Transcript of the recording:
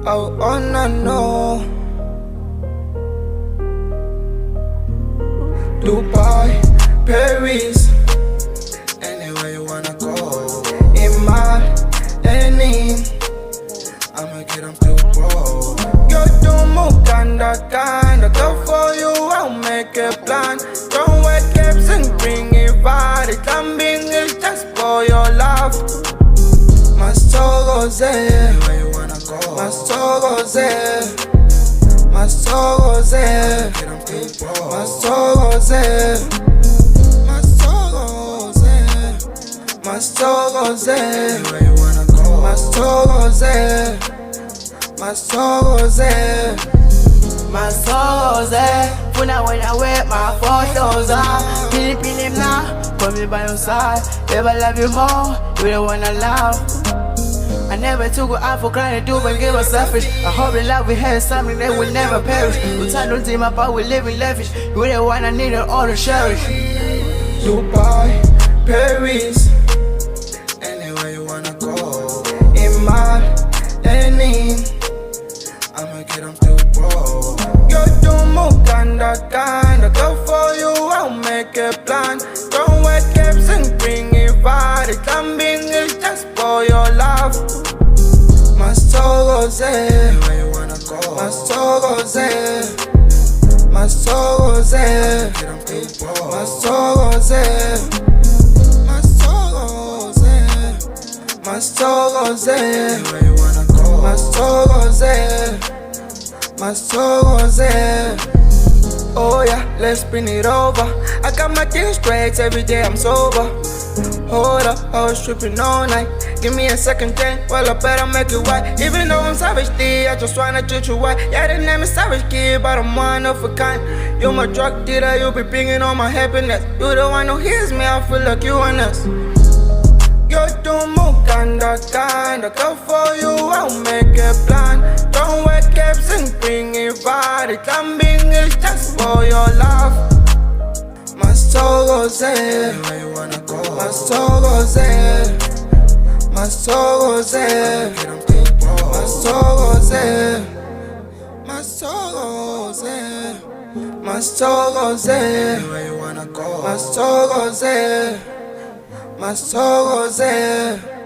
I wanna know. Dubai, Paris, anywhere you wanna go. In my any, I'ma get them still broke. Yo, do move kinda go for you, I'll make a plan. Don't wear caps and bring it body. Climbing is just for your love. MASTHOKOZE, anywhere you wanna go. MASTHOKOZE, MASTHOKOZE, MASTHOKOZE, MASTHOKOZE, MASTHOKOZE, anywhere you wanna go. MASTHOKOZE, MASTHOKOZE, MASTHOKOZE. When I wear my photos on, pin him now, put me by your side. Never love you more, you don't wanna love. I never took her out for crying, do but give us selfish. I hope the love we had is something that will never perish. We time don't think about we living lavish. You the one I need all to cherish. Dubai, Paris, anywhere you wanna go. In my any, I'ma get them still broke. Yo, do move kinda go for you, I'll make a plan. Don't wear caps and bring it body. Climbing is just for your love. MASTHOKOZE, anywhere you wanna go. MASTHOKOZE, MASTHOKOZE, MASTHOKOZE, MASTHOKOZE, MASTHOKOZE, anywhere you wanna go. MASTHOKOZE, MASTHOKOZE. Oh yeah, let's spin it over. I got my things straight, every day I'm sober. Hold up, I was tripping all night. Give me a second chance, well I better make it right. Even though I'm savage, I just wanna treat you right. Yeah, the name is Savage Kiid, but I'm one of a kind. You're my drug dealer, you be bringing all my happiness. You the one who hears me, I feel like you and us. Yo, do move kinda go for you, I'll make a plan. Don't wear caps and bring it body. Climbing is just for your love. MASTHOKOZE, anywhere you wanna go. MASTHOKOZE, MASTHOKOZE, MASTHOKOZE, MASTHOKOZE, MASTHOKOZE, anywhere you wanna go. MASTHOKOZE, MASTHOKOZE.